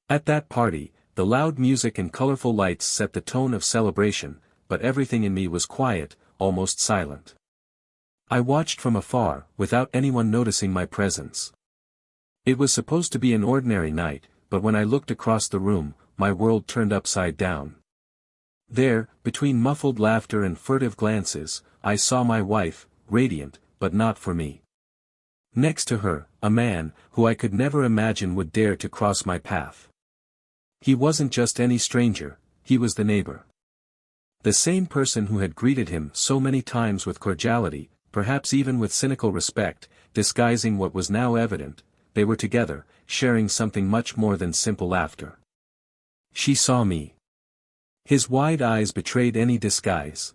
At that party, the loud music and colorful lights set the tone of celebration, but everything in me was quiet, almost silent. I watched from afar, without anyone noticing my presence. It was supposed to be an ordinary night, but when I looked across the room, my world turned upside down. There, between muffled laughter and furtive glances, I saw my wife, radiant, but not for me. Next to her, a man, who I could never imagine would dare to cross my path. He wasn't just any stranger, he was the neighbor. The same person who had greeted him so many times with cordiality, perhaps even with cynical respect, disguising what was now evident. They were together, sharing something much more than simple laughter. She saw me. His wide eyes betrayed any disguise.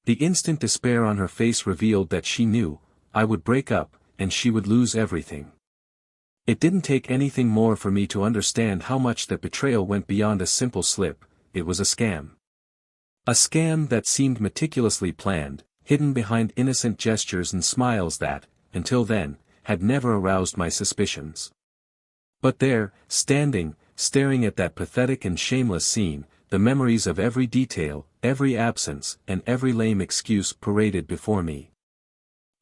The instant despair on her face revealed that she knew, I would break up, and she would lose everything. It didn't take anything more for me to understand how much that betrayal went beyond a simple slip. It was a scam. A scam that seemed meticulously planned, hidden behind innocent gestures and smiles that, until then, had never aroused my suspicions. But there, staring at that pathetic and shameless scene, the memories of every detail, every absence, and every lame excuse paraded before me.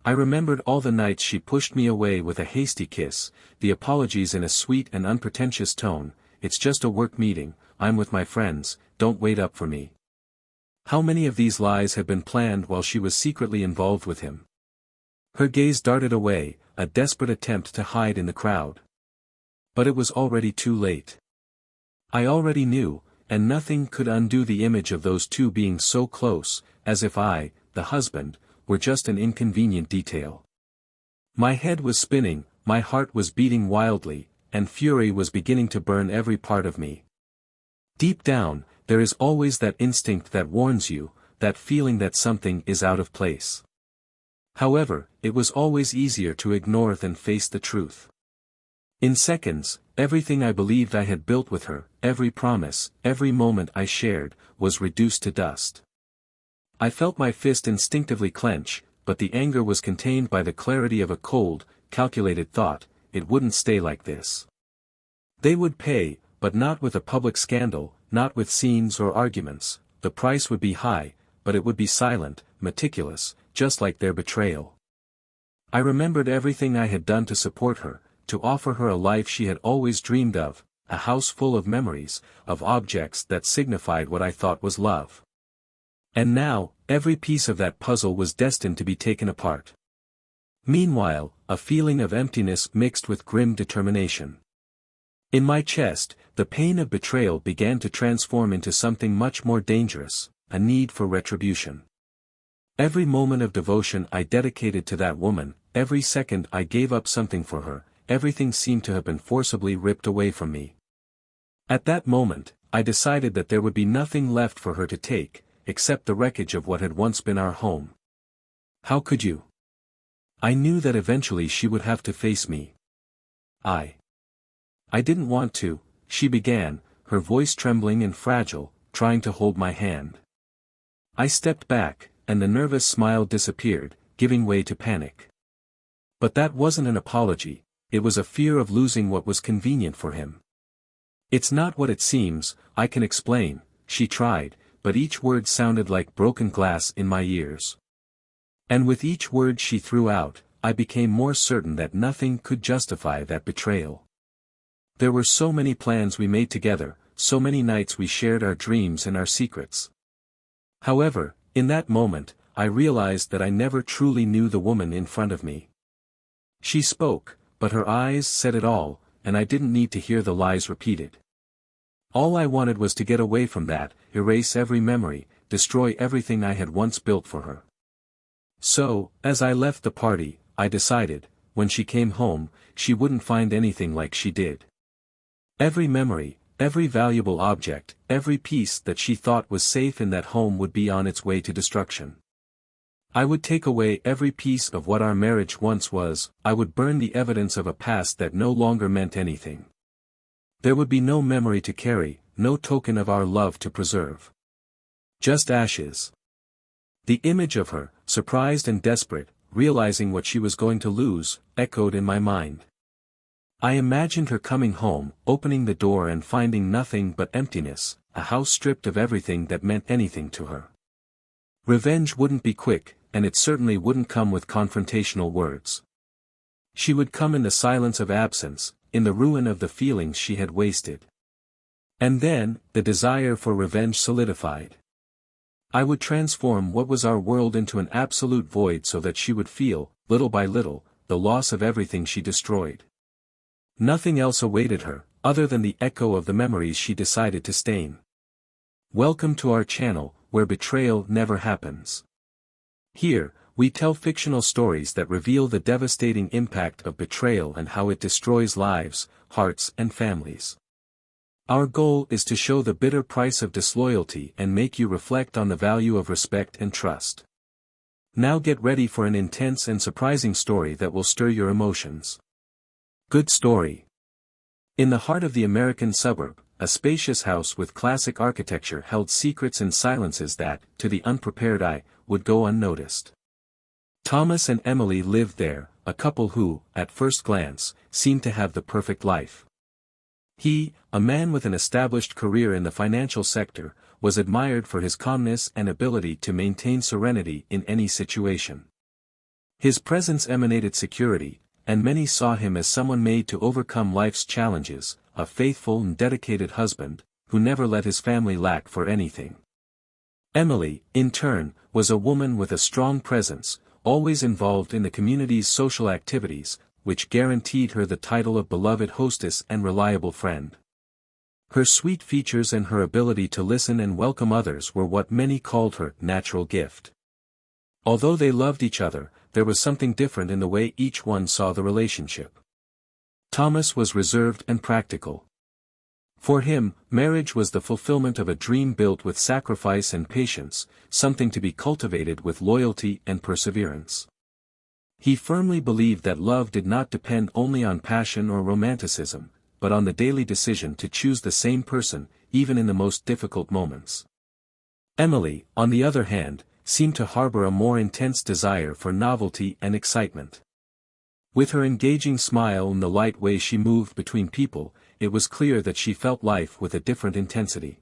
I remembered all the nights she pushed me away with a hasty kiss, the apologies in a sweet and unpretentious tone, "It's just a work meeting, I'm with my friends, don't wait up for me." How many of these lies had been planned while she was secretly involved with him? Her gaze darted away, a desperate attempt to hide in the crowd. But it was already too late. I already knew, and nothing could undo the image of those two being so close, as if I, the husband, were just an inconvenient detail. My head was spinning, my heart was beating wildly, and fury was beginning to burn every part of me. Deep down, there is always that instinct that warns you, that feeling that something is out of place. However, it was always easier to ignore than face the truth. In seconds, everything I believed I had built with her, every promise, every moment I shared, was reduced to dust. I felt my fist instinctively clench, but the anger was contained by the clarity of a cold, calculated thought. It wouldn't stay like this. They would pay, but not with a public scandal, not with scenes or arguments. The price would be high, but it would be silent, meticulous, just like their betrayal. I remembered everything I had done to support her, to offer her a life she had always dreamed of, a house full of memories, of objects that signified what I thought was love. And now, every piece of that puzzle was destined to be taken apart. Meanwhile, a feeling of emptiness mixed with grim determination. In my chest, the pain of betrayal began to transform into something much more dangerous, a need for retribution. Every moment of devotion I dedicated to that woman, every second I gave up something for her, everything seemed to have been forcibly ripped away from me. At that moment, I decided that there would be nothing left for her to take, except the wreckage of what had once been our home. How could you? I knew that eventually she would have to face me. I didn't want to, she began, her voice trembling and fragile, trying to hold my hand. I stepped back, and the nervous smile disappeared, giving way to panic. But that wasn't an apology, it was a fear of losing what was convenient for him. "It's not what it seems, I can explain," she tried, but each word sounded like broken glass in my ears. And with each word she threw out, I became more certain that nothing could justify that betrayal. There were so many plans we made together, so many nights we shared our dreams and our secrets. However, in that moment, I realized that I never truly knew the woman in front of me. She spoke, but her eyes said it all, and I didn't need to hear the lies repeated. All I wanted was to get away from that, erase every memory, destroy everything I had once built for her. So, as I left the party, I decided, when she came home, she wouldn't find anything like she did. Every memory, every valuable object, every piece that she thought was safe in that home would be on its way to destruction. I would take away every piece of what our marriage once was, I would burn the evidence of a past that no longer meant anything. There would be no memory to carry, no token of our love to preserve. Just ashes. The image of her, surprised and desperate, realizing what she was going to lose, echoed in my mind. I imagined her coming home, opening the door and finding nothing but emptiness, a house stripped of everything that meant anything to her. Revenge wouldn't be quick, and it certainly wouldn't come with confrontational words. She would come in the silence of absence, in the ruin of the feelings she had wasted. And then, the desire for revenge solidified. I would transform what was our world into an absolute void so that she would feel, little by little, the loss of everything she destroyed. Nothing else awaited her, other than the echo of the memories she decided to stain. Welcome to our channel, where betrayal never happens. Here, we tell fictional stories that reveal the devastating impact of betrayal and how it destroys lives, hearts and families. Our goal is to show the bitter price of disloyalty and make you reflect on the value of respect and trust. Now get ready for an intense and surprising story that will stir your emotions. Good story. In the heart of the American suburb, a spacious house with classic architecture held secrets and silences that, to the unprepared eye, would go unnoticed. Thomas and Emily lived there, a couple who, at first glance, seemed to have the perfect life. He, a man with an established career in the financial sector, was admired for his calmness and ability to maintain serenity in any situation. His presence emanated security, and many saw him as someone made to overcome life's challenges, a faithful and dedicated husband, who never let his family lack for anything. Emily, in turn, was a woman with a strong presence, always involved in the community's social activities, which guaranteed her the title of beloved hostess and reliable friend. Her sweet features and her ability to listen and welcome others were what many called her natural gift. Although they loved each other, there was something different in the way each one saw the relationship. Thomas was reserved and practical. For him, marriage was the fulfillment of a dream built with sacrifice and patience, something to be cultivated with loyalty and perseverance. He firmly believed that love did not depend only on passion or romanticism, but on the daily decision to choose the same person, even in the most difficult moments. Emily, on the other hand, seemed to harbor a more intense desire for novelty and excitement. With her engaging smile and the light way she moved between people, it was clear that she felt life with a different intensity.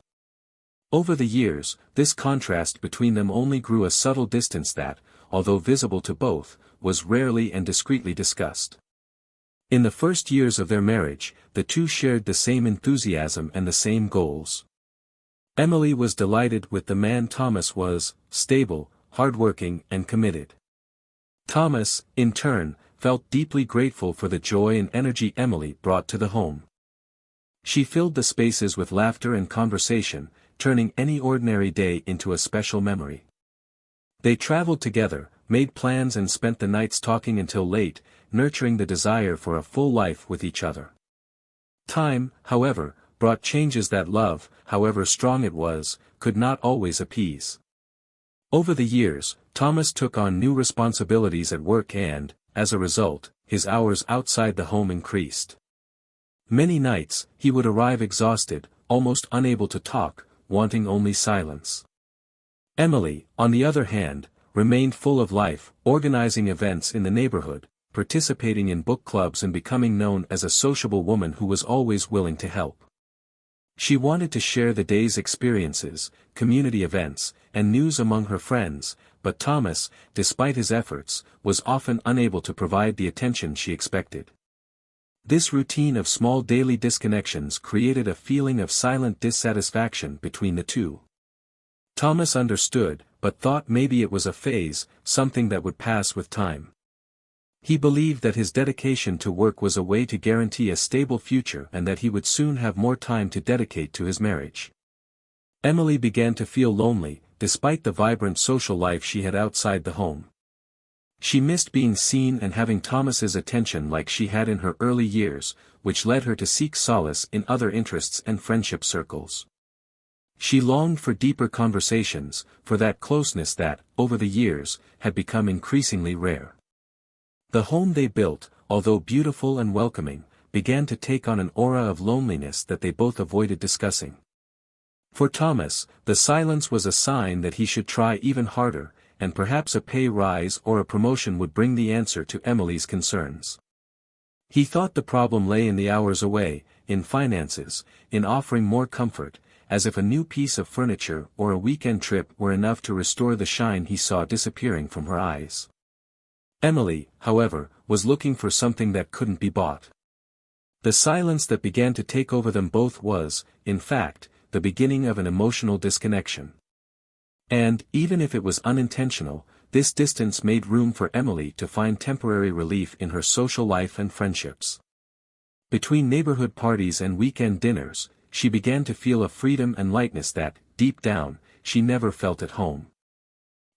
Over the years, this contrast between them only grew a subtle distance that, although visible to both, was rarely and discreetly discussed. In the first years of their marriage, the two shared the same enthusiasm and the same goals. Emily was delighted with the man Thomas was, stable, hardworking and committed. Thomas, in turn, felt deeply grateful for the joy and energy Emily brought to the home. She filled the spaces with laughter and conversation, turning any ordinary day into a special memory. They traveled together, made plans and spent the nights talking until late, nurturing the desire for a full life with each other. Time, however, brought changes that love, however strong it was, could not always appease. Over the years, Thomas took on new responsibilities at work and, as a result, his hours outside the home increased. Many nights, he would arrive exhausted, almost unable to talk, wanting only silence. Emily, on the other hand, remained full of life, organizing events in the neighborhood, participating in book clubs and becoming known as a sociable woman who was always willing to help. She wanted to share the day's experiences, community events, and news among her friends, but Thomas, despite his efforts, was often unable to provide the attention she expected. This routine of small daily disconnections created a feeling of silent dissatisfaction between the two. Thomas understood, but thought maybe it was a phase, something that would pass with time. He believed that his dedication to work was a way to guarantee a stable future and that he would soon have more time to dedicate to his marriage. Emily began to feel lonely, despite the vibrant social life she had outside the home. She missed being seen and having Thomas's attention like she had in her early years, which led her to seek solace in other interests and friendship circles. She longed for deeper conversations, for that closeness that, over the years, had become increasingly rare. The home they built, although beautiful and welcoming, began to take on an aura of loneliness that they both avoided discussing. For Thomas, the silence was a sign that he should try even harder, and perhaps a pay rise or a promotion would bring the answer to Emily's concerns. He thought the problem lay in the hours away, in finances, in offering more comfort, as if a new piece of furniture or a weekend trip were enough to restore the shine he saw disappearing from her eyes. Emily, however, was looking for something that couldn't be bought. The silence that began to take over them both was, in fact, the beginning of an emotional disconnection. And, even if it was unintentional, this distance made room for Emily to find temporary relief in her social life and friendships. Between neighborhood parties and weekend dinners, she began to feel a freedom and lightness that, deep down, she never felt at home.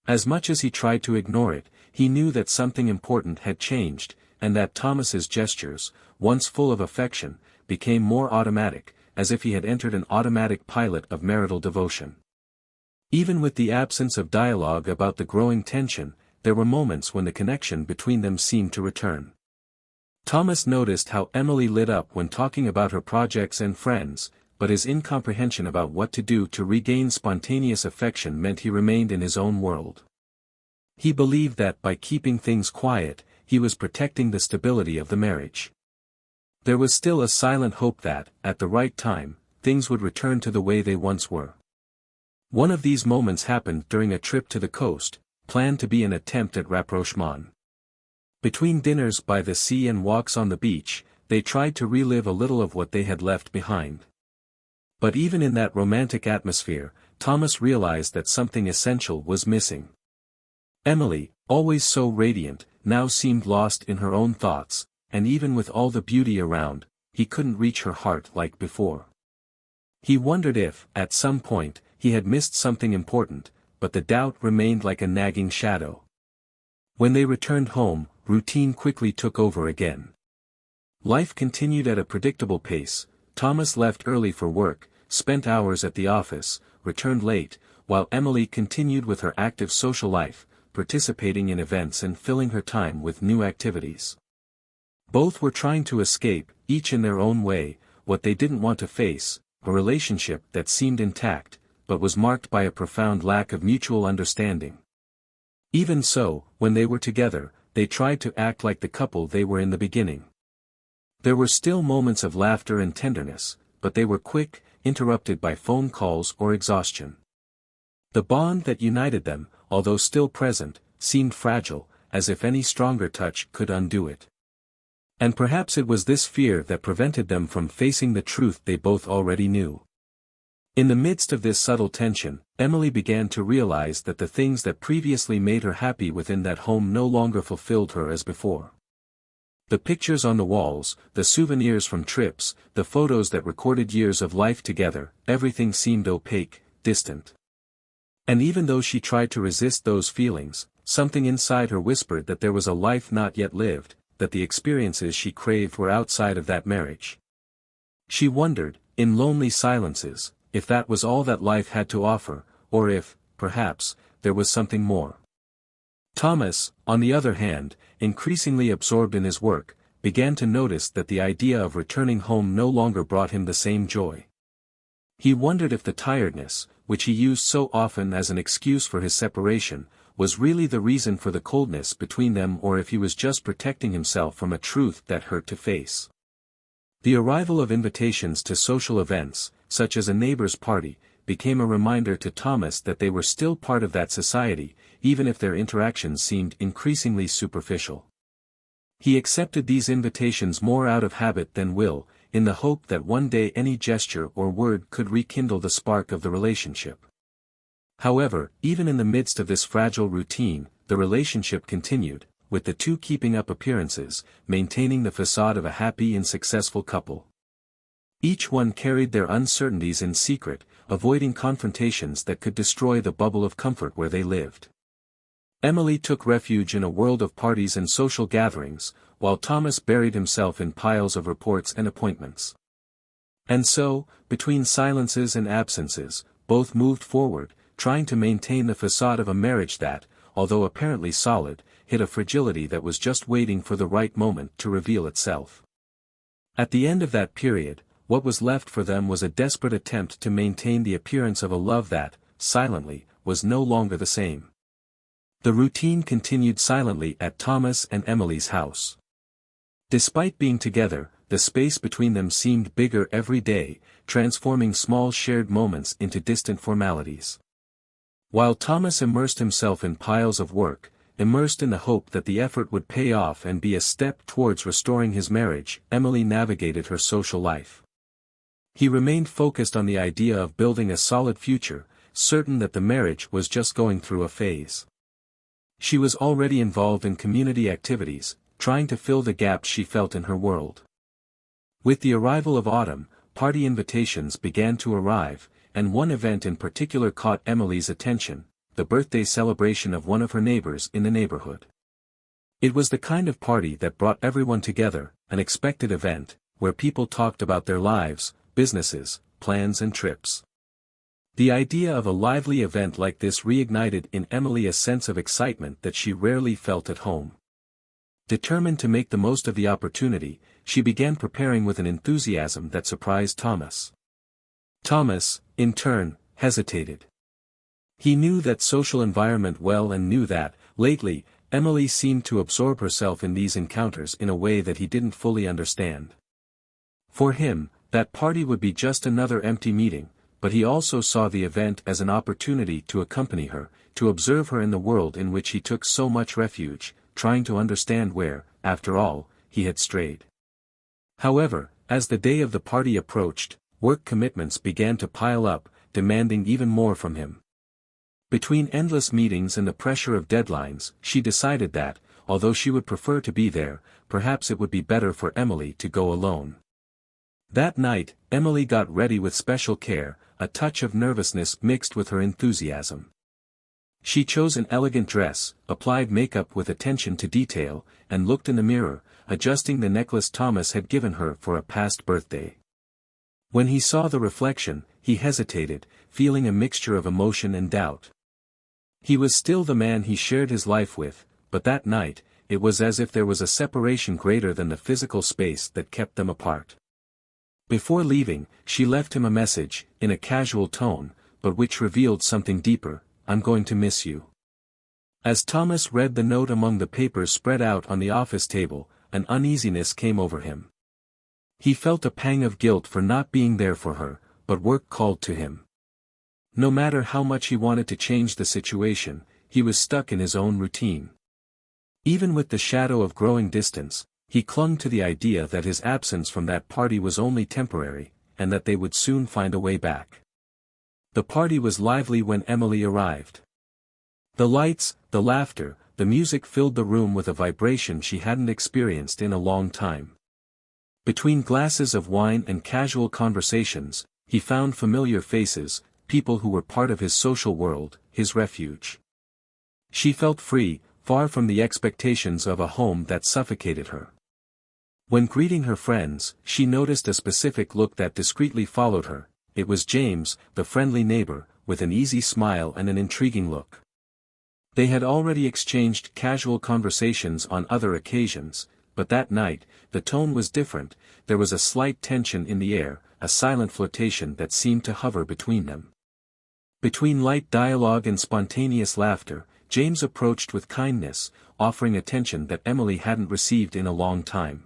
As much as he tried to ignore it, he knew that something important had changed, and that Thomas's gestures, once full of affection, became more automatic, as if he had entered an automatic pilot of marital devotion. Even with the absence of dialogue about the growing tension, there were moments when the connection between them seemed to return. Thomas noticed how Emily lit up when talking about her projects and friends, but his incomprehension about what to do to regain spontaneous affection meant he remained in his own world. He believed that by keeping things quiet, he was protecting the stability of the marriage. There was still a silent hope that, at the right time, things would return to the way they once were. One of these moments happened during a trip to the coast, planned to be an attempt at rapprochement. Between dinners by the sea and walks on the beach, they tried to relive a little of what they had left behind. But even in that romantic atmosphere, Thomas realized that something essential was missing. Emily, always so radiant, now seemed lost in her own thoughts, and even with all the beauty around, he couldn't reach her heart like before. He wondered if, at some point, he had missed something important, but the doubt remained like a nagging shadow. When they returned home, routine quickly took over again. Life continued at a predictable pace. Thomas left early for work, spent hours at the office, returned late, while Emily continued with her active social life, participating in events and filling her time with new activities. Both were trying to escape, each in their own way, what they didn't want to face, a relationship that seemed intact, but was marked by a profound lack of mutual understanding. Even so, when they were together, they tried to act like the couple they were in the beginning. There were still moments of laughter and tenderness, but they were quick, interrupted by phone calls or exhaustion. The bond that united them, although still present, seemed fragile, as if any stronger touch could undo it. And perhaps it was this fear that prevented them from facing the truth they both already knew. In the midst of this subtle tension, Emily began to realize that the things that previously made her happy within that home no longer fulfilled her as before. The pictures on the walls, the souvenirs from trips, the photos that recorded years of life together, everything seemed opaque, distant. And even though she tried to resist those feelings, something inside her whispered that there was a life not yet lived, that the experiences she craved were outside of that marriage. She wondered, in lonely silences, if that was all that life had to offer, or if, perhaps, there was something more. Thomas, on the other hand, increasingly absorbed in his work, began to notice that the idea of returning home no longer brought him the same joy. He wondered if the tiredness, which he used so often as an excuse for his separation, was really the reason for the coldness between them, or if he was just protecting himself from a truth that hurt to face. The arrival of invitations to social events, such as a neighbor's party, became a reminder to Thomas that they were still part of that society, even if their interactions seemed increasingly superficial. He accepted these invitations more out of habit than will, in the hope that one day any gesture or word could rekindle the spark of the relationship. However, even in the midst of this fragile routine, the relationship continued, with the two keeping up appearances, maintaining the facade of a happy and successful couple. Each one carried their uncertainties in secret, avoiding confrontations that could destroy the bubble of comfort where they lived. Emily took refuge in a world of parties and social gatherings, while Thomas buried himself in piles of reports and appointments. And so, between silences and absences, both moved forward, trying to maintain the facade of a marriage that, although apparently solid, hid a fragility that was just waiting for the right moment to reveal itself. At the end of that period, what was left for them was a desperate attempt to maintain the appearance of a love that, silently, was no longer the same. The routine continued silently at Thomas and Emily's house. Despite being together, the space between them seemed bigger every day, transforming small shared moments into distant formalities. While Thomas immersed himself in piles of work, immersed in the hope that the effort would pay off and be a step towards restoring his marriage, Emily navigated her social life. He remained focused on the idea of building a solid future, certain that the marriage was just going through a phase. She was already involved in community activities, trying to fill the gaps she felt in her world. With the arrival of autumn, party invitations began to arrive, and one event in particular caught Emily's attention: the birthday celebration of one of her neighbors in the neighborhood. It was the kind of party that brought everyone together, an expected event, where people talked about their lives, businesses, plans and trips. The idea of a lively event like this reignited in Emily a sense of excitement that she rarely felt at home. Determined to make the most of the opportunity, she began preparing with an enthusiasm that surprised Thomas. Thomas, in turn, hesitated. He knew that social environment well and knew that, lately, Emily seemed to absorb herself in these encounters in a way that he didn't fully understand. For him, that party would be just another empty meeting, but he also saw the event as an opportunity to accompany her, to observe her in the world in which he took so much refuge, trying to understand where, after all, he had strayed. However, as the day of the party approached, work commitments began to pile up, demanding even more from him. Between endless meetings and the pressure of deadlines, she decided that, although she would prefer to be there, perhaps it would be better for Emily to go alone. That night, Emily got ready with special care, a touch of nervousness mixed with her enthusiasm. She chose an elegant dress, applied makeup with attention to detail, and looked in the mirror, adjusting the necklace Thomas had given her for a past birthday. When he saw the reflection, he hesitated, feeling a mixture of emotion and doubt. He was still the man he shared his life with, but that night, it was as if there was a separation greater than the physical space that kept them apart. Before leaving, she left him a message, in a casual tone, but which revealed something deeper: "I'm going to miss you." As Thomas read the note among the papers spread out on the office table, an uneasiness came over him. He felt a pang of guilt for not being there for her, but work called to him. No matter how much he wanted to change the situation, he was stuck in his own routine. Even with the shadow of growing distance, he clung to the idea that his absence from that party was only temporary, and that they would soon find a way back. The party was lively when Emily arrived. The lights, the laughter, the music filled the room with a vibration she hadn't experienced in a long time. Between glasses of wine and casual conversations, he found familiar faces, people who were part of his social world, his refuge. She felt free, far from the expectations of a home that suffocated her. When greeting her friends, she noticed a specific look that discreetly followed her. It was James, the friendly neighbor, with an easy smile and an intriguing look. They had already exchanged casual conversations on other occasions, but that night, the tone was different. There was a slight tension in the air, a silent flirtation that seemed to hover between them. Between light dialogue and spontaneous laughter, James approached with kindness, offering attention that Emily hadn't received in a long time.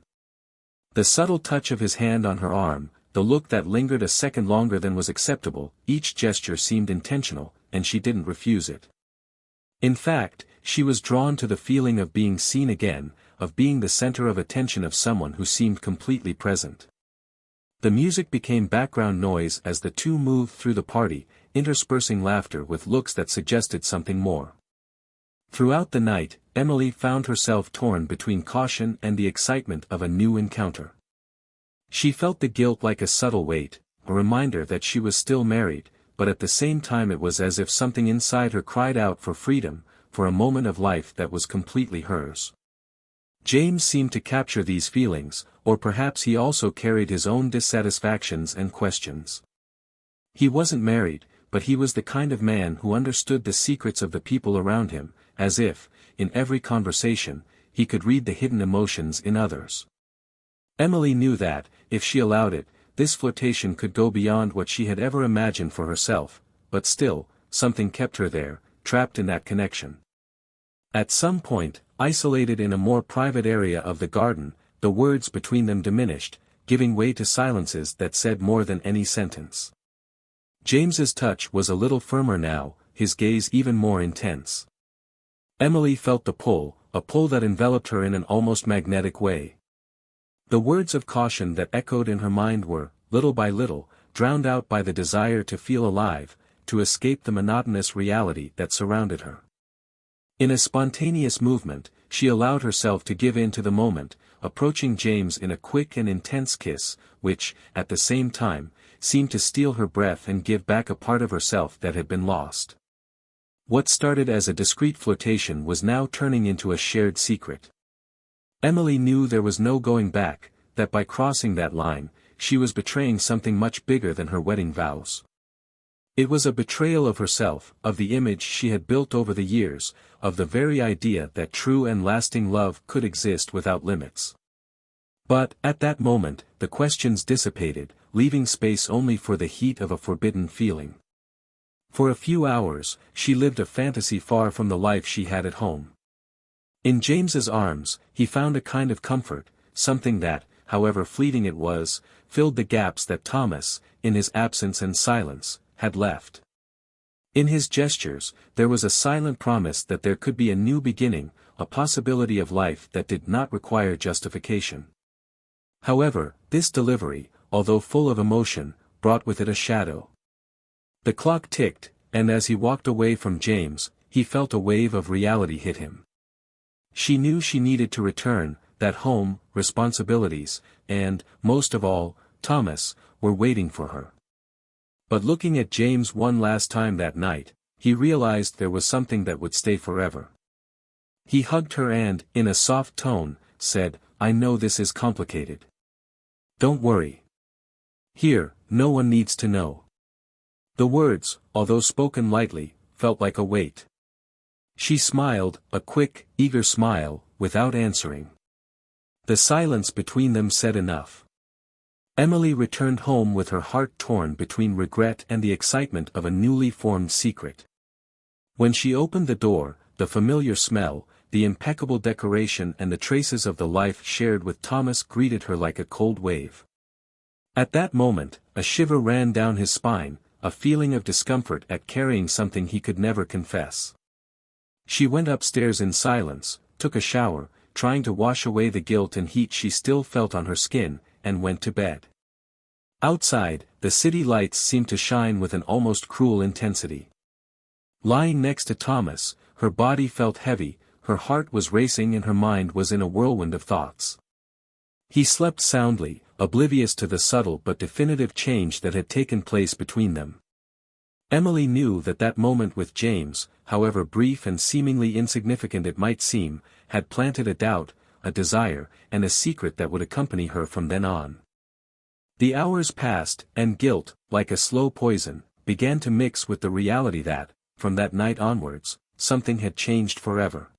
The subtle touch of his hand on her arm, the look that lingered a second longer than was acceptable, each gesture seemed intentional, and she didn't refuse it. In fact, she was drawn to the feeling of being seen again, of being the center of attention of someone who seemed completely present. The music became background noise as the two moved through the party, interspersing laughter with looks that suggested something more. Throughout the night, Emily found herself torn between caution and the excitement of a new encounter. She felt the guilt like a subtle weight, a reminder that she was still married, but at the same time it was as if something inside her cried out for freedom, for a moment of life that was completely hers. James seemed to capture these feelings, or perhaps he also carried his own dissatisfactions and questions. He wasn't married, but he was the kind of man who understood the secrets of the people around him, as if, in every conversation, he could read the hidden emotions in others. Emily knew that, if she allowed it, this flirtation could go beyond what she had ever imagined for herself, but still, something kept her there, trapped in that connection. At some point, isolated in a more private area of the garden, the words between them diminished, giving way to silences that said more than any sentence. James's touch was a little firmer now, his gaze even more intense. Emily felt the pull, a pull that enveloped her in an almost magnetic way. The words of caution that echoed in her mind were, little by little, drowned out by the desire to feel alive, to escape the monotonous reality that surrounded her. In a spontaneous movement, she allowed herself to give in to the moment, approaching James in a quick and intense kiss, which, at the same time, seemed to steal her breath and give back a part of herself that had been lost. What started as a discreet flirtation was now turning into a shared secret. Emily knew there was no going back, that by crossing that line, she was betraying something much bigger than her wedding vows. It was a betrayal of herself, of the image she had built over the years, of the very idea that true and lasting love could exist without limits. But, at that moment, the questions dissipated, leaving space only for the heat of a forbidden feeling. For a few hours, she lived a fantasy far from the life she had at home. In James's arms, he found a kind of comfort, something that, however fleeting it was, filled the gaps that Thomas, in his absence and silence, had left. In his gestures, there was a silent promise that there could be a new beginning, a possibility of life that did not require justification. However, this delivery, although full of emotion, brought with it a shadow. The clock ticked, and as he walked away from James, he felt a wave of reality hit him. She knew she needed to return, that home, responsibilities, and, most of all, Thomas, were waiting for her. But looking at James one last time that night, he realized there was something that would stay forever. He hugged her and, in a soft tone, said, "I know this is complicated. Don't worry. Here, no one needs to know." The words, although spoken lightly, felt like a weight. She smiled, a quick, eager smile, without answering. The silence between them said enough. Emily returned home with her heart torn between regret and the excitement of a newly formed secret. When she opened the door, the familiar smell, the impeccable decoration and the traces of the life shared with Thomas greeted her like a cold wave. At that moment, a shiver ran down his spine, a feeling of discomfort at carrying something he could never confess. She went upstairs in silence, took a shower, trying to wash away the guilt and heat she still felt on her skin, and went to bed. Outside, the city lights seemed to shine with an almost cruel intensity. Lying next to Thomas, her body felt heavy, her heart was racing and her mind was in a whirlwind of thoughts. He slept soundly, oblivious to the subtle but definitive change that had taken place between them. Emily knew that that moment with James, however brief and seemingly insignificant it might seem, had planted a doubt, a desire, and a secret that would accompany her from then on. The hours passed, and guilt, like a slow poison, began to mix with the reality that, from that night onwards, something had changed forever.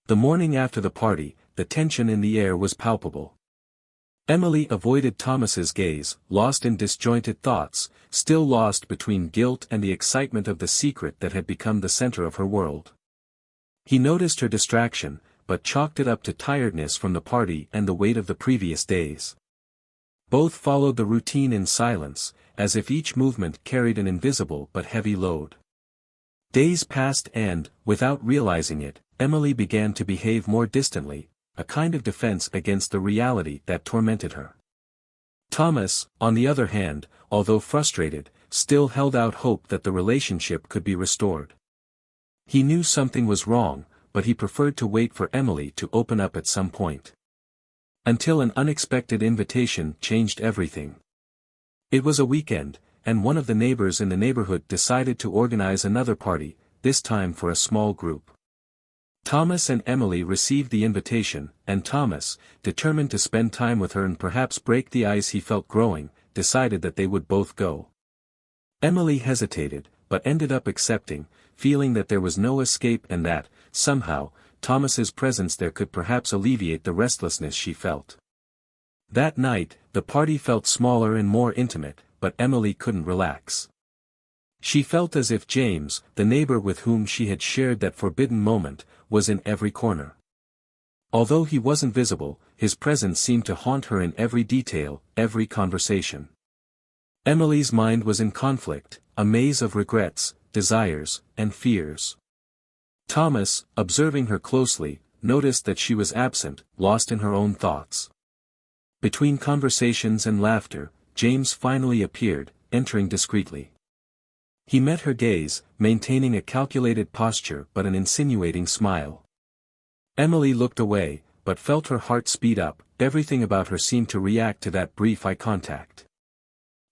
The morning after the party, the tension in the air was palpable. Emily avoided Thomas's gaze, lost in disjointed thoughts, still lost between guilt and the excitement of the secret that had become the center of her world. He noticed her distraction, but chalked it up to tiredness from the party and the weight of the previous days. Both followed the routine in silence, as if each movement carried an invisible but heavy load. Days passed and, without realizing it, Emily began to behave more distantly, a kind of defense against the reality that tormented her. Thomas, on the other hand, although frustrated, still held out hope that the relationship could be restored. He knew something was wrong, but he preferred to wait for Emily to open up at some point. Until an unexpected invitation changed everything. It was a weekend, and one of the neighbors in the neighborhood decided to organize another party, this time for a small group. Thomas and Emily received the invitation, and Thomas, determined to spend time with her and perhaps break the ice he felt growing, decided that they would both go. Emily hesitated, but ended up accepting, feeling that there was no escape and that, somehow, Thomas's presence there could perhaps alleviate the restlessness she felt. That night, the party felt smaller and more intimate, but Emily couldn't relax. She felt as if James, the neighbor with whom she had shared that forbidden moment, was in every corner. Although he wasn't visible, his presence seemed to haunt her in every detail, every conversation. Emily's mind was in conflict, a maze of regrets, desires, and fears. Thomas, observing her closely, noticed that she was absent, lost in her own thoughts. Between conversations and laughter, James finally appeared, entering discreetly. He met her gaze, maintaining a calculated posture but an insinuating smile. Emily looked away, but felt her heart speed up. Everything about her seemed to react to that brief eye contact.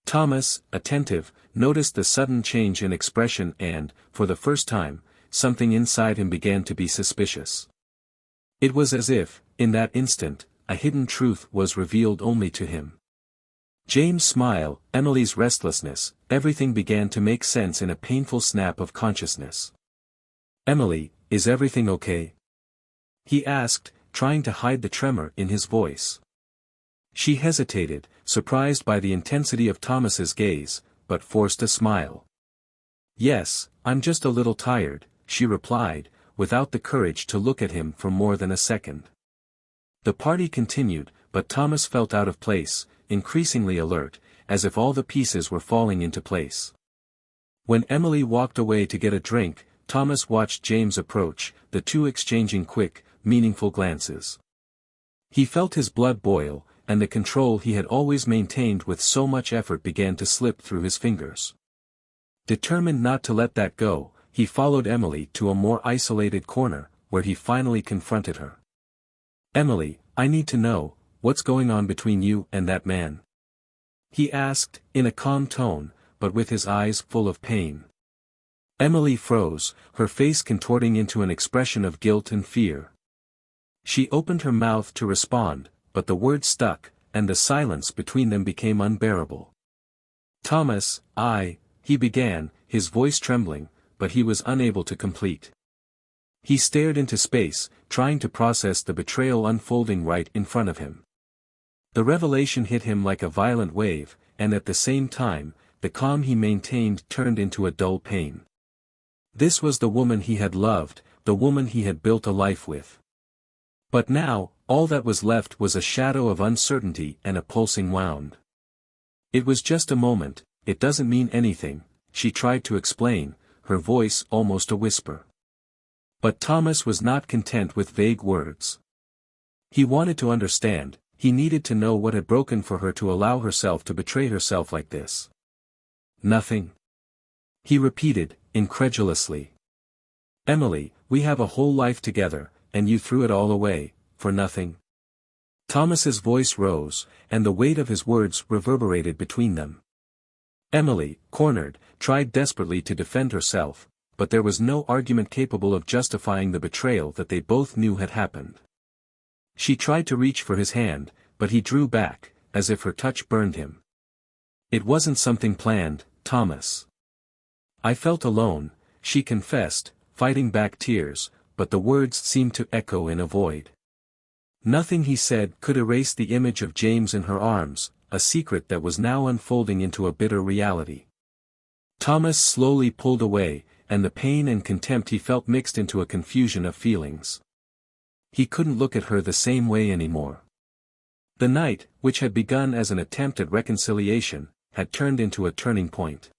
Thomas, attentive, noticed the sudden change in expression and, for the first time, something inside him began to be suspicious. It was as if, in that instant, a hidden truth was revealed only to him. James' smile, Emily's restlessness, everything began to make sense in a painful snap of consciousness. "Emily, is everything okay?" he asked, trying to hide the tremor in his voice. She hesitated, surprised by the intensity of Thomas's gaze, but forced a smile. "Yes, I'm just a little tired," she replied, without the courage to look at him for more than a second. The party continued, but Thomas felt out of place, increasingly alert, as if all the pieces were falling into place. When Emily walked away to get a drink, Thomas watched James approach, the two exchanging quick, meaningful glances. He felt his blood boil, and the control he had always maintained with so much effort began to slip through his fingers. Determined not to let that go, he followed Emily to a more isolated corner, where he finally confronted her. "Emily, I need to know, what's going on between you and that man?" he asked, in a calm tone, but with his eyes full of pain. Emily froze, her face contorting into an expression of guilt and fear. She opened her mouth to respond, but the words stuck, and the silence between them became unbearable. "Thomas, he began, his voice trembling, but he was unable to complete. He stared into space, trying to process the betrayal unfolding right in front of him. The revelation hit him like a violent wave, and at the same time, the calm he maintained turned into a dull pain. This was the woman he had loved, the woman he had built a life with. But now, all that was left was a shadow of uncertainty and a pulsing wound. "It was just a moment, it doesn't mean anything," she tried to explain, her voice almost a whisper. But Thomas was not content with vague words. He wanted to understand, he needed to know what had broken for her to allow herself to betray herself like this. "Nothing," he repeated, incredulously. "Emily, we have a whole life together, and you threw it all away, for nothing?" Thomas's voice rose, and the weight of his words reverberated between them. Emily, cornered, tried desperately to defend herself, but there was no argument capable of justifying the betrayal that they both knew had happened. She tried to reach for his hand, but he drew back, as if her touch burned him. "It wasn't something planned, Thomas. I felt alone," she confessed, fighting back tears, but the words seemed to echo in a void. Nothing he said could erase the image of James in her arms, a secret that was now unfolding into a bitter reality. Thomas slowly pulled away, and the pain and contempt he felt mixed into a confusion of feelings. He couldn't look at her the same way anymore. The night, which had begun as an attempt at reconciliation, had turned into a turning point.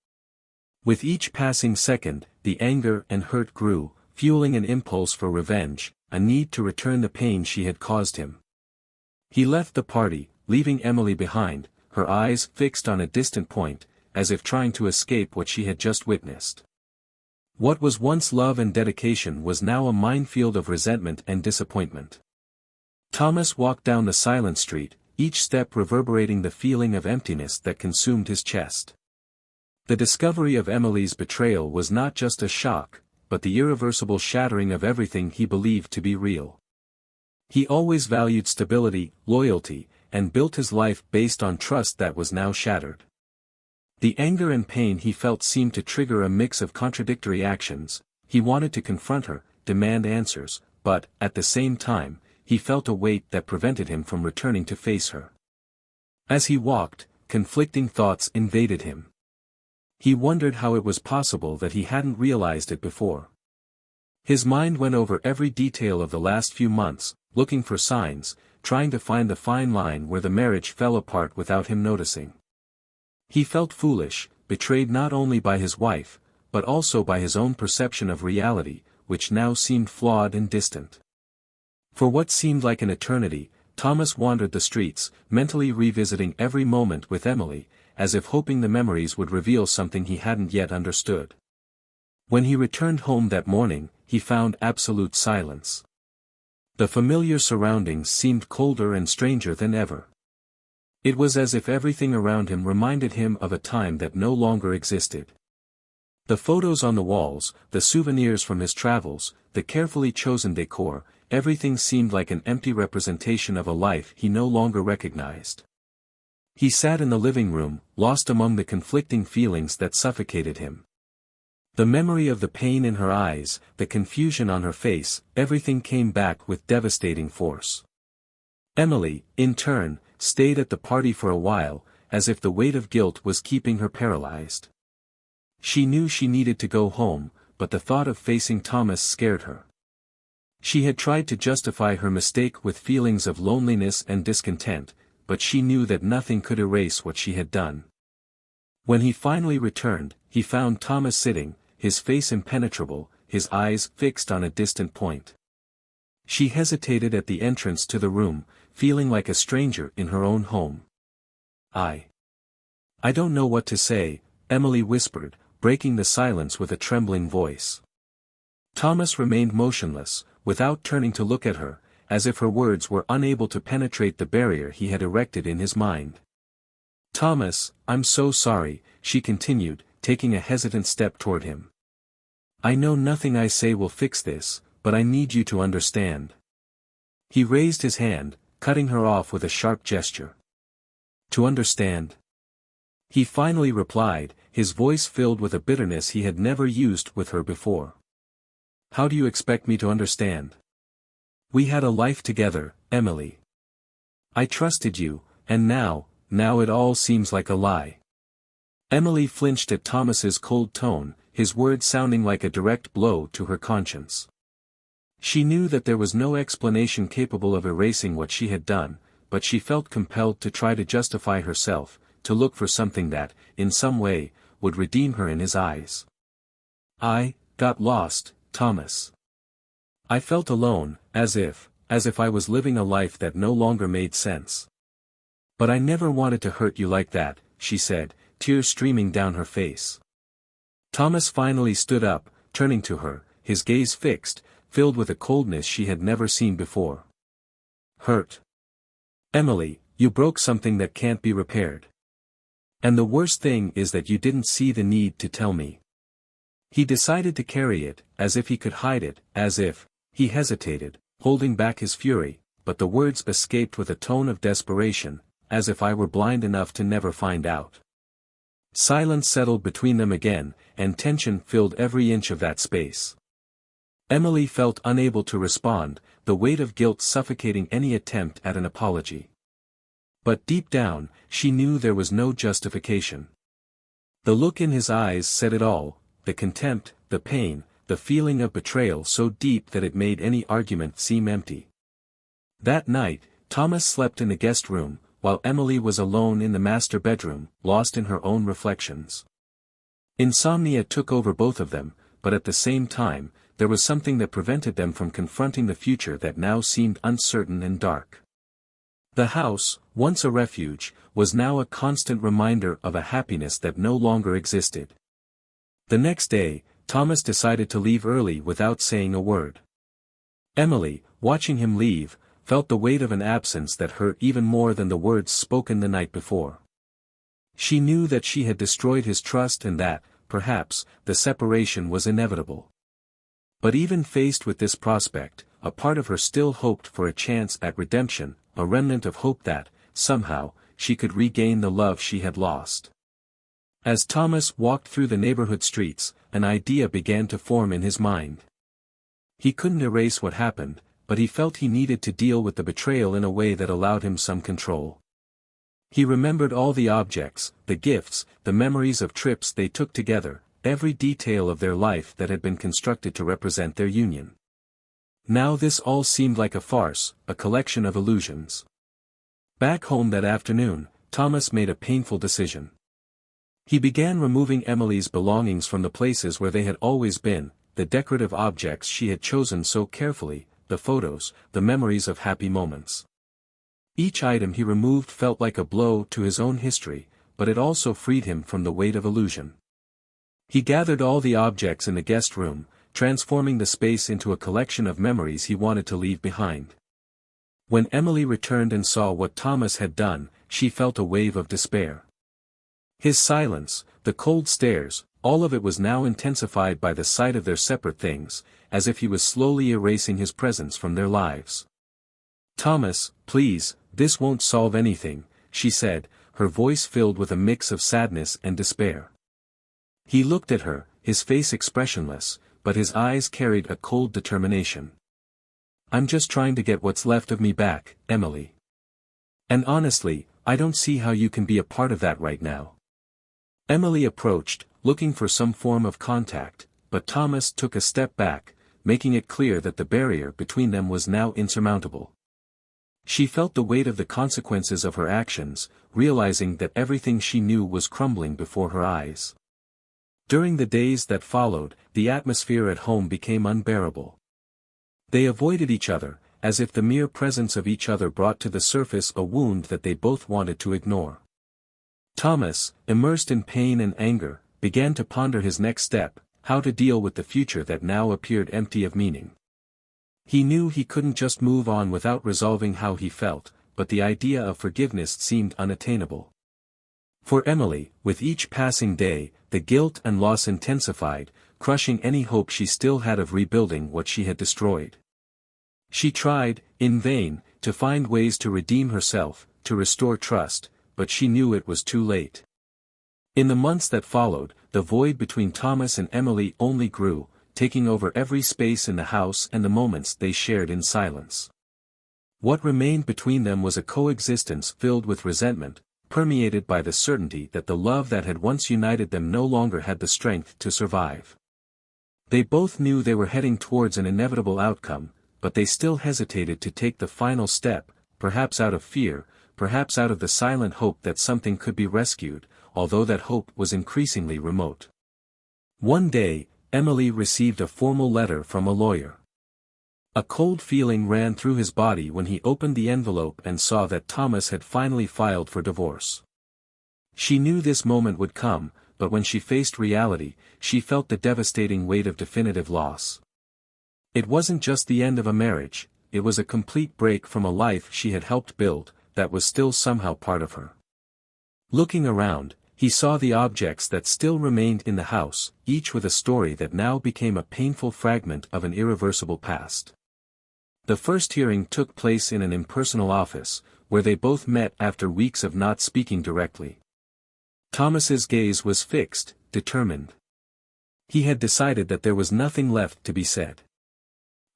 With each passing second, the anger and hurt grew, fueling an impulse for revenge, a need to return the pain she had caused him. He left the party, leaving Emily behind, her eyes fixed on a distant point, as if trying to escape what she had just witnessed. What was once love and dedication was now a minefield of resentment and disappointment. Thomas walked down the silent street, each step reverberating the feeling of emptiness that consumed his chest. The discovery of Emily's betrayal was not just a shock, but the irreversible shattering of everything he believed to be real. He always valued stability, loyalty, and built his life based on trust that was now shattered. The anger and pain he felt seemed to trigger a mix of contradictory actions. He wanted to confront her, demand answers, but, at the same time, he felt a weight that prevented him from returning to face her. As he walked, conflicting thoughts invaded him. He wondered how it was possible that he hadn't realized it before. His mind went over every detail of the last few months, looking for signs, trying to find the fine line where the marriage fell apart without him noticing. He felt foolish, betrayed not only by his wife, but also by his own perception of reality, which now seemed flawed and distant. For what seemed like an eternity, Thomas wandered the streets, mentally revisiting every moment with Emily, as if hoping the memories would reveal something he hadn't yet understood. When he returned home that morning, he found absolute silence. The familiar surroundings seemed colder and stranger than ever. It was as if everything around him reminded him of a time that no longer existed. The photos on the walls, the souvenirs from his travels, the carefully chosen decor, everything seemed like an empty representation of a life he no longer recognized. He sat in the living room, lost among the conflicting feelings that suffocated him. The memory of the pain in her eyes, the confusion on her face, everything came back with devastating force. Emily, in turn, stayed at the party for a while, as if the weight of guilt was keeping her paralyzed. She knew she needed to go home, but the thought of facing Thomas scared her. She had tried to justify her mistake with feelings of loneliness and discontent, but she knew that nothing could erase what she had done. When he finally returned, he found Thomas sitting, his face impenetrable, his eyes fixed on a distant point. She hesitated at the entrance to the room, feeling like a stranger in her own home. I don't know what to say," Emily whispered, breaking the silence with a trembling voice. Thomas remained motionless, without turning to look at her, as if her words were unable to penetrate the barrier he had erected in his mind. "Thomas, I'm so sorry," she continued, taking a hesitant step toward him. "I know nothing I say will fix this, but I need you to understand." He raised his hand, cutting her off with a sharp gesture. "To understand?" He finally replied, his voice filled with a bitterness he had never used with her before. "How do you expect me to understand? We had a life together, Emily. I trusted you, and now it all seems like a lie." Emily flinched at Thomas's cold tone, his words sounding like a direct blow to her conscience. She knew that there was no explanation capable of erasing what she had done, but she felt compelled to try to justify herself, to look for something that, in some way, would redeem her in his eyes. "I got lost, Thomas. I felt alone, as if I was living a life that no longer made sense. But I never wanted to hurt you like that," she said, tears streaming down her face. Thomas finally stood up, turning to her, his gaze fixed, filled with a coldness she had never seen before. "Hurt? Emily, you broke something that can't be repaired. And the worst thing is that you didn't see the need to tell me." He decided to carry it, as if he could hide it, he hesitated, holding back his fury, but the words escaped with a tone of desperation, "as if I were blind enough to never find out." Silence settled between them again, and tension filled every inch of that space. Emily felt unable to respond, the weight of guilt suffocating any attempt at an apology. But deep down, she knew there was no justification. The look in his eyes said it all, the contempt, the pain, the feeling of betrayal so deep that it made any argument seem empty. That night, Thomas slept in the guest room, while Emily was alone in the master bedroom, lost in her own reflections. Insomnia took over both of them, but at the same time, there was something that prevented them from confronting the future that now seemed uncertain and dark. The house, once a refuge, was now a constant reminder of a happiness that no longer existed. The next day, Thomas decided to leave early without saying a word. Emily, watching him leave, felt the weight of an absence that hurt even more than the words spoken the night before. She knew that she had destroyed his trust and that, perhaps, the separation was inevitable. But even faced with this prospect, a part of her still hoped for a chance at redemption, a remnant of hope that, somehow, she could regain the love she had lost. As Thomas walked through the neighborhood streets, an idea began to form in his mind. He couldn't erase what happened, but he felt he needed to deal with the betrayal in a way that allowed him some control. He remembered all the objects, the gifts, the memories of trips they took together, every detail of their life that had been constructed to represent their union. Now this all seemed like a farce, a collection of illusions. Back home that afternoon, Thomas made a painful decision. He began removing Emily's belongings from the places where they had always been, the decorative objects she had chosen so carefully, the photos, the memories of happy moments. Each item he removed felt like a blow to his own history, but it also freed him from the weight of illusion. He gathered all the objects in the guest room, transforming the space into a collection of memories he wanted to leave behind. When Emily returned and saw what Thomas had done, she felt a wave of despair. His silence, the cold stares, all of it was now intensified by the sight of their separate things, as if he was slowly erasing his presence from their lives. "Thomas, please, this won't solve anything," she said, her voice filled with a mix of sadness and despair. He looked at her, his face expressionless, but his eyes carried a cold determination. "I'm just trying to get what's left of me back, Emily. And honestly, I don't see how you can be a part of that right now." Emily approached, looking for some form of contact, but Thomas took a step back, making it clear that the barrier between them was now insurmountable. She felt the weight of the consequences of her actions, realizing that everything she knew was crumbling before her eyes. During the days that followed, the atmosphere at home became unbearable. They avoided each other, as if the mere presence of each other brought to the surface a wound that they both wanted to ignore. Thomas, immersed in pain and anger, began to ponder his next step, how to deal with the future that now appeared empty of meaning. He knew he couldn't just move on without resolving how he felt, but the idea of forgiveness seemed unattainable. For Emily, with each passing day, the guilt and loss intensified, crushing any hope she still had of rebuilding what she had destroyed. She tried, in vain, to find ways to redeem herself, to restore trust, but she knew it was too late. In the months that followed, the void between Thomas and Emily only grew, taking over every space in the house and the moments they shared in silence. What remained between them was a coexistence filled with resentment, permeated by the certainty that the love that had once united them no longer had the strength to survive. They both knew they were heading towards an inevitable outcome, but they still hesitated to take the final step, perhaps out of fear, perhaps out of the silent hope that something could be rescued, although that hope was increasingly remote. One day, Emily received a formal letter from a lawyer. A cold feeling ran through his body when he opened the envelope and saw that Thomas had finally filed for divorce. She knew this moment would come, but when she faced reality, she felt the devastating weight of definitive loss. It wasn't just the end of a marriage, it was a complete break from a life she had helped build, that was still somehow part of her. Looking around, he saw the objects that still remained in the house, each with a story that now became a painful fragment of an irreversible past. The first hearing took place in an impersonal office, where they both met after weeks of not speaking directly. Thomas's gaze was fixed, determined. He had decided that there was nothing left to be said.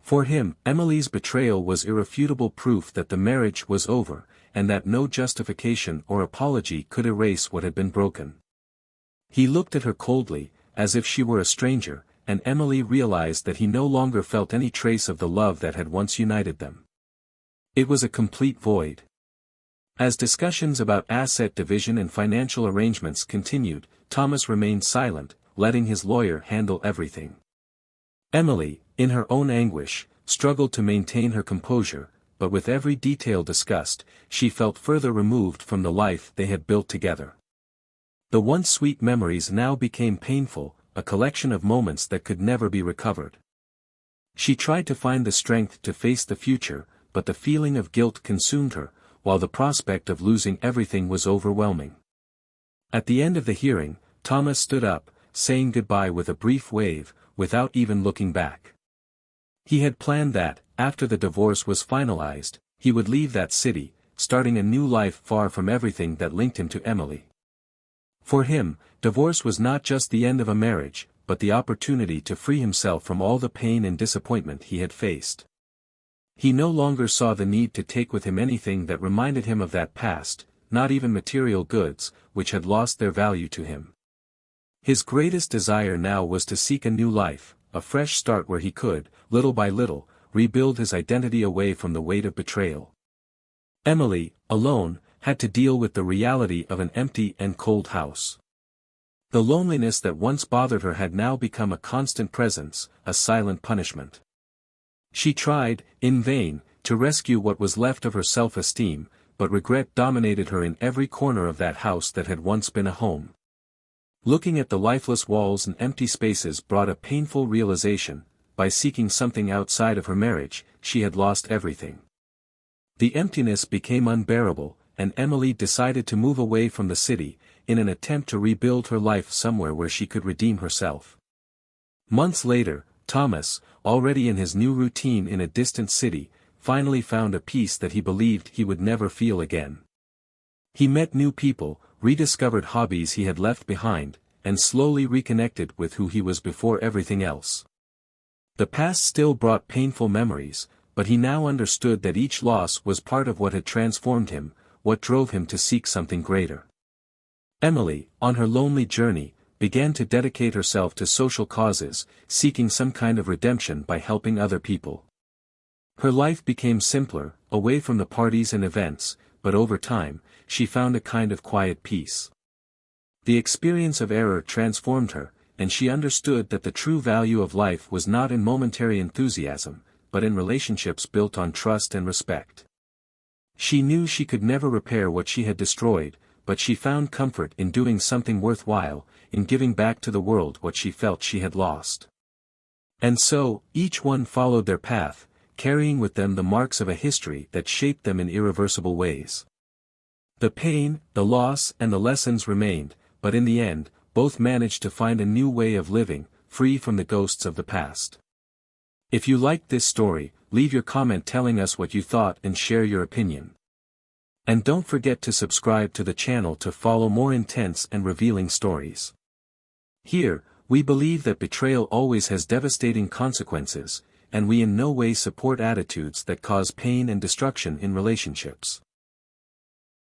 For him, Emily's betrayal was irrefutable proof that the marriage was over, and that no justification or apology could erase what had been broken. He looked at her coldly, as if she were a stranger, and Emily realized that he no longer felt any trace of the love that had once united them. It was a complete void. As discussions about asset division and financial arrangements continued, Thomas remained silent, letting his lawyer handle everything. Emily, in her own anguish, struggled to maintain her composure, but with every detail discussed, she felt further removed from the life they had built together. The once sweet memories now became painful, a collection of moments that could never be recovered. She tried to find the strength to face the future, but the feeling of guilt consumed her, while the prospect of losing everything was overwhelming. At the end of the hearing, Thomas stood up, saying goodbye with a brief wave, without even looking back. He had planned that, after the divorce was finalized, he would leave that city, starting a new life far from everything that linked him to Emily. For him, divorce was not just the end of a marriage, but the opportunity to free himself from all the pain and disappointment he had faced. He no longer saw the need to take with him anything that reminded him of that past, not even material goods, which had lost their value to him. His greatest desire now was to seek a new life, a fresh start where he could, little by little, rebuild his identity away from the weight of betrayal. Emily, alone, had to deal with the reality of an empty and cold house. The loneliness that once bothered her had now become a constant presence, a silent punishment. She tried, in vain, to rescue what was left of her self-esteem, but regret dominated her in every corner of that house that had once been a home. Looking at the lifeless walls and empty spaces brought a painful realization: by seeking something outside of her marriage, she had lost everything. The emptiness became unbearable, and Emily decided to move away from the city, in an attempt to rebuild her life somewhere where she could redeem herself. Months later, Thomas, already in his new routine in a distant city, finally found a peace that he believed he would never feel again. He met new people, rediscovered hobbies he had left behind, and slowly reconnected with who he was before everything else. The past still brought painful memories, but he now understood that each loss was part of what had transformed him, what drove him to seek something greater. Emily, on her lonely journey, began to dedicate herself to social causes, seeking some kind of redemption by helping other people. Her life became simpler, away from the parties and events, but over time, she found a kind of quiet peace. The experience of error transformed her, and she understood that the true value of life was not in momentary enthusiasm, but in relationships built on trust and respect. She knew she could never repair what she had destroyed, but she found comfort in doing something worthwhile, in giving back to the world what she felt she had lost. And so, each one followed their path, carrying with them the marks of a history that shaped them in irreversible ways. The pain, the loss, and the lessons remained, but in the end, both managed to find a new way of living, free from the ghosts of the past. If you liked this story, leave your comment telling us what you thought and share your opinion. And don't forget to subscribe to the channel to follow more intense and revealing stories. Here, we believe that betrayal always has devastating consequences, and we in no way support attitudes that cause pain and destruction in relationships.